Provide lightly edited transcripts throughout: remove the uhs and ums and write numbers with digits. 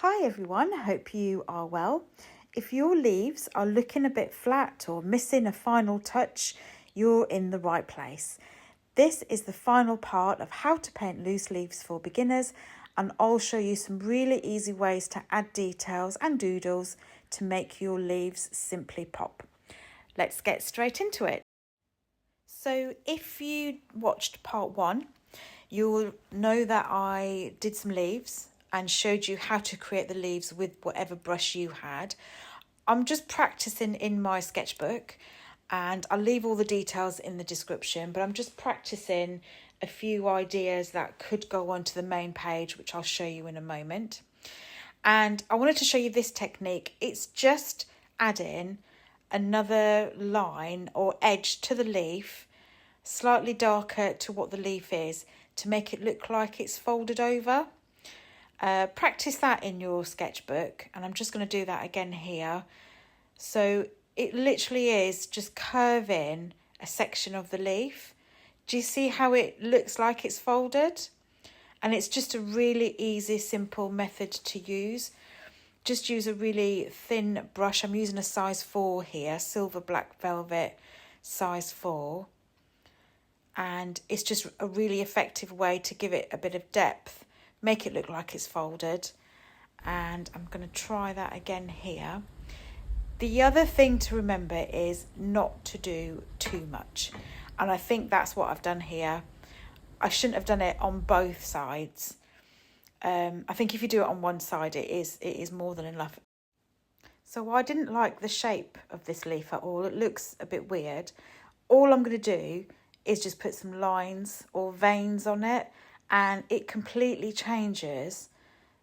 Hi everyone, hope you are well. If your leaves are looking a bit flat or missing a final touch, you're in the right place. This is the final part of how to paint loose leaves for beginners, and I'll show you some really easy ways to add details and doodles to make your leaves simply pop. Let's get straight into it. So if you watched part one, you'll know that I did some leaves and showed you how to create the leaves with whatever brush you had. I'm just practicing in my sketchbook, and I'll leave all the details in the description, but I'm just practicing a few ideas that could go onto the main page, which I'll show you in a moment. And I wanted to show you this technique. It's just adding another line or edge to the leaf, slightly darker to what the leaf is, to make it look like it's folded over. Practice that in your sketchbook, and I'm just going to do that again here. So it literally is just curving a section of the leaf. Do you see how it looks like it's folded? And it's just a really easy, simple method to use. Just use a really thin brush. I'm using a size 4 here, silver black velvet size 4. And it's just a really effective way to give it a bit of depth, make it look like it's folded. And I'm going to try that again here. The other thing to remember is not to do too much, and I think that's what I've done here. I shouldn't have done it on both sides. I think if you do it on one side, it is more than enough. So I didn't like the shape of this leaf at all. It looks a bit weird. All I'm going to do is just put some lines or veins on it, and it completely changes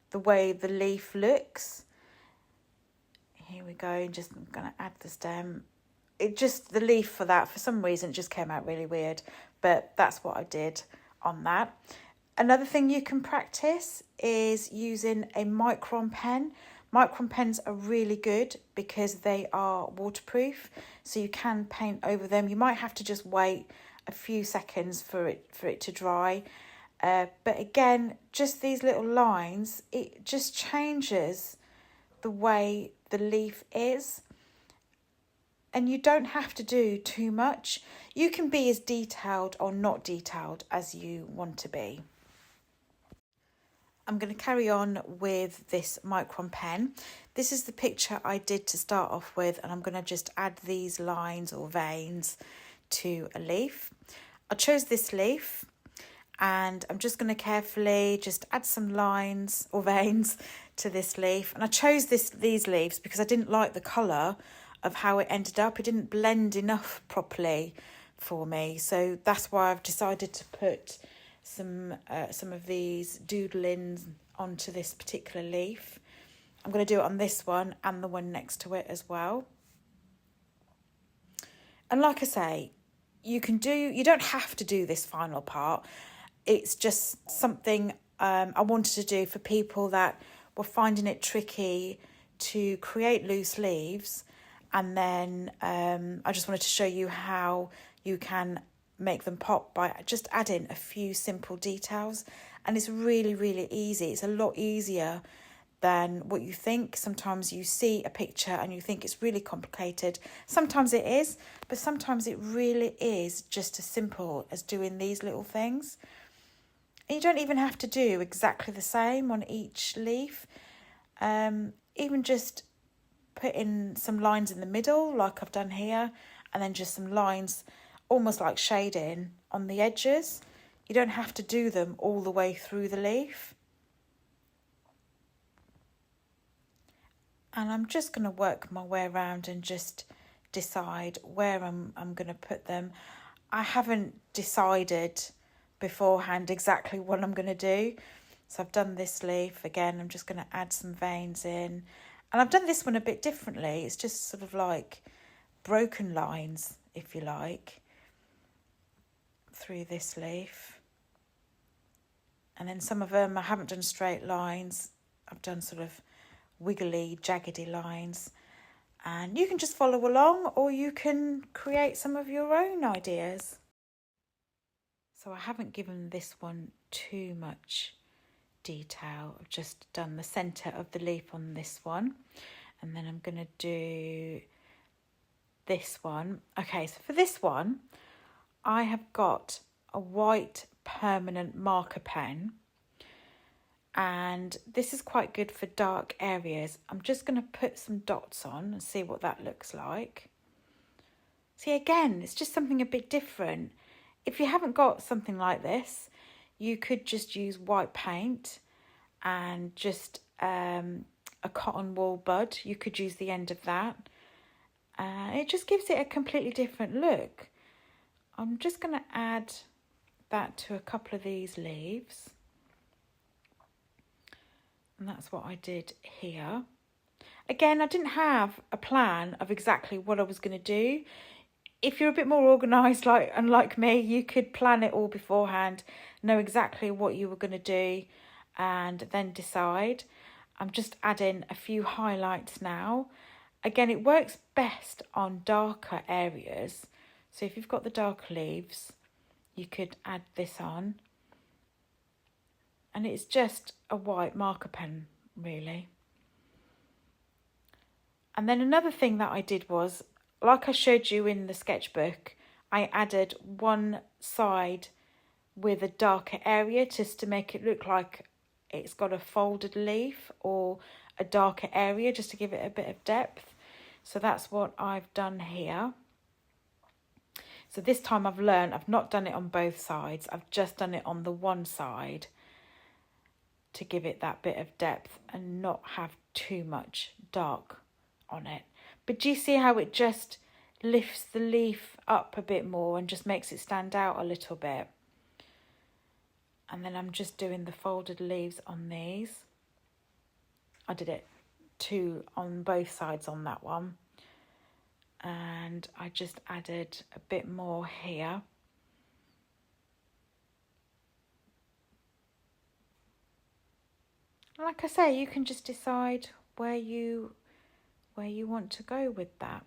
the way the leaf looks. Here we go, just I'm going to add the stem. The leaf for some reason, it just came out really weird, but that's what I did on that. Another thing you can practice is using a Micron pen. Micron pens are really good because they are waterproof, so you can paint over them. You might have to just wait a few seconds for it to dry. But again, just these little lines, it just changes the way the leaf is. And you don't have to do too much. You can be as detailed or not detailed as you want to be. I'm going to carry on with this Micron pen. This is the picture I did to start off with, and I'm going to just add these lines or veins to a leaf. I chose this leaf, and I'm just going to carefully just add some lines or veins to this leaf. And I chose these leaves because I didn't like the colour of how it ended up. It didn't blend enough properly for me, so that's why I've decided to put some of these doodlings onto this particular leaf. I'm going to do it on this one and the one next to it as well. And like I say, you don't have to do this final part. It's just something I wanted to do for people that were finding it tricky to create loose leaves. And then I just wanted to show you how you can make them pop by just adding a few simple details. And it's really, really easy. It's a lot easier than what you think. Sometimes you see a picture and you think it's really complicated. Sometimes it is, but sometimes it really is just as simple as doing these little things. And you don't even have to do exactly the same on each leaf. Even just put in some lines in the middle like I've done here, and then just some lines almost like shading on the edges. You don't have to do them all the way through the leaf. And I'm just going to work my way around and just decide where I'm going to put them. I haven't decided beforehand exactly what I'm going to do. So I've done this leaf again. I'm just going to add some veins in. And I've done this one a bit differently. It's just sort of like broken lines, if you like, through this leaf. And then some of them I haven't done straight lines. I've done sort of wiggly, jaggedy lines. And you can just follow along, or you can create some of your own ideas. So I haven't given this one too much detail. I've just done the centre of the leaf on this one, and then I'm going to do this one. Okay, so for this one, I have got a white permanent marker pen, and this is quite good for dark areas. I'm just going to put some dots on and see what that looks like. See, again, it's just something a bit different. If you haven't got something like this, you could just use white paint and just a cotton wool bud. You could use the end of that. It just gives it a completely different look. I'm just going to add that to a couple of these leaves. And that's what I did here. Again, I didn't have a plan of exactly what I was going to do. If you're a bit more organised like me, you could plan it all beforehand, know exactly what you were going to do and then decide. I'm just adding a few highlights now. Again, it works best on darker areas. So if you've got the darker leaves, you could add this on. And it's just a white marker pen, really. And then another thing that I did was, like I showed you in the sketchbook, I added one side with a darker area just to make it look like it's got a folded leaf or a darker area, just to give it a bit of depth. So that's what I've done here. So this time I've learned I've not done it on both sides. I've just done it on the one side to give it that bit of depth and not have too much dark on it. But do you see how it just lifts the leaf up a bit more and just makes it stand out a little bit? And then I'm just doing the folded leaves on these. I did it two on both sides on that one. And I just added a bit more here. Like I say, you can just decide where you want to go with that.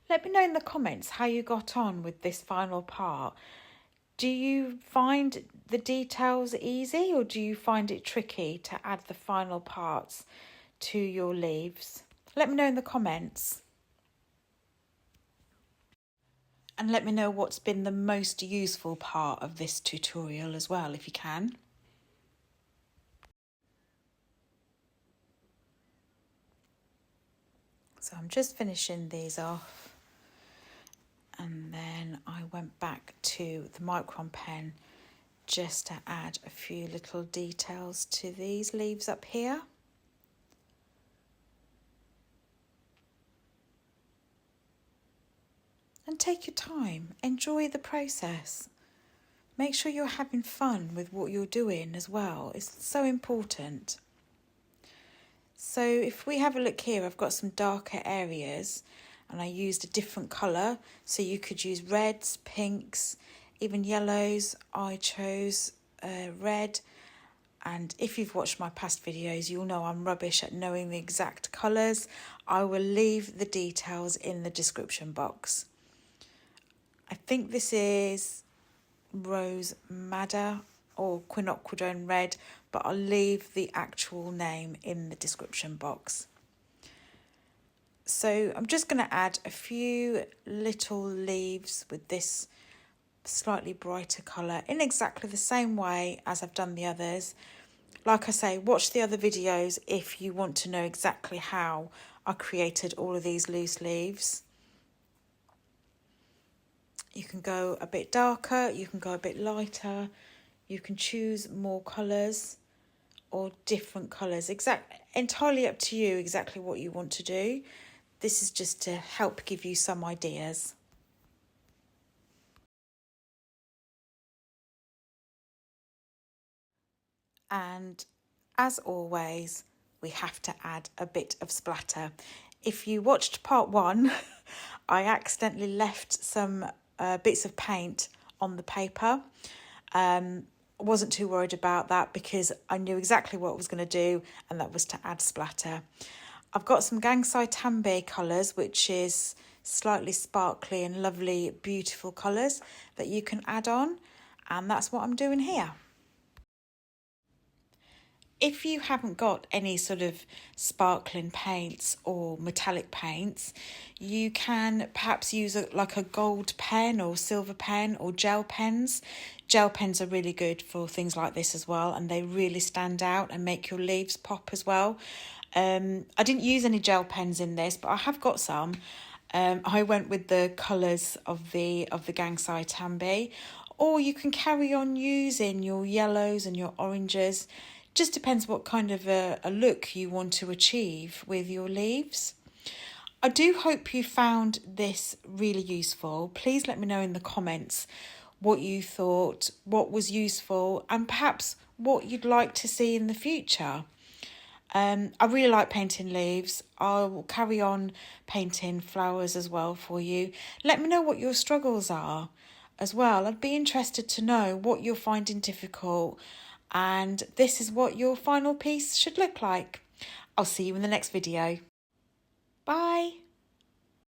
Let me know in the comments how you got on with this final part. Do you find the details easy, or do you find it tricky to add the final parts to your leaves? Let me know in the comments. And let me know what's been the most useful part of this tutorial as well, if you can. So I'm just finishing these off, and then I went back to the Micron pen just to add a few little details to these leaves up here. And take your time, enjoy the process. Make sure you're having fun with what you're doing as well. It's so important. So if we have a look here, I've got some darker areas and I used a different colour. So you could use reds, pinks, even yellows. I chose red. And if you've watched my past videos, you'll know I'm rubbish at knowing the exact colours. I will leave the details in the description box. I think this is Rose Madder or Quinacridone red, but I'll leave the actual name in the description box. So I'm just going to add a few little leaves with this slightly brighter colour in exactly the same way as I've done the others. Like I say, watch the other videos if you want to know exactly how I created all of these loose leaves. You can go a bit darker, you can go a bit lighter, you can choose more colours or different colours. Entirely up to you exactly what you want to do. This is just to help give you some ideas. And as always, we have to add a bit of splatter. If you watched part one, I accidentally left some bits of paint on the paper. I wasn't too worried about that because I knew exactly what I was going to do, and that was to add splatter. I've got some Gansais tambi colours, which is slightly sparkly and lovely, beautiful colours that you can add on, and that's what I'm doing here. If you haven't got any sort of sparkling paints or metallic paints, you can perhaps use like a gold pen or silver pen or gel pens. Gel pens are really good for things like this as well, and they really stand out and make your leaves pop as well. I didn't use any gel pens in this, but I have got some. I went with the colours of the Gansai tambi, or you can carry on using your yellows and your oranges. Just depends what kind of a look you want to achieve with your leaves. I do hope you found this really useful. Please let me know in the comments what you thought, what was useful, and perhaps what you'd like to see in the future. I really like painting leaves. I will carry on painting flowers as well for you. Let me know what your struggles are as well. I'd be interested to know what you're finding difficult, and this is what your final piece should look like. I'll see you in the next video.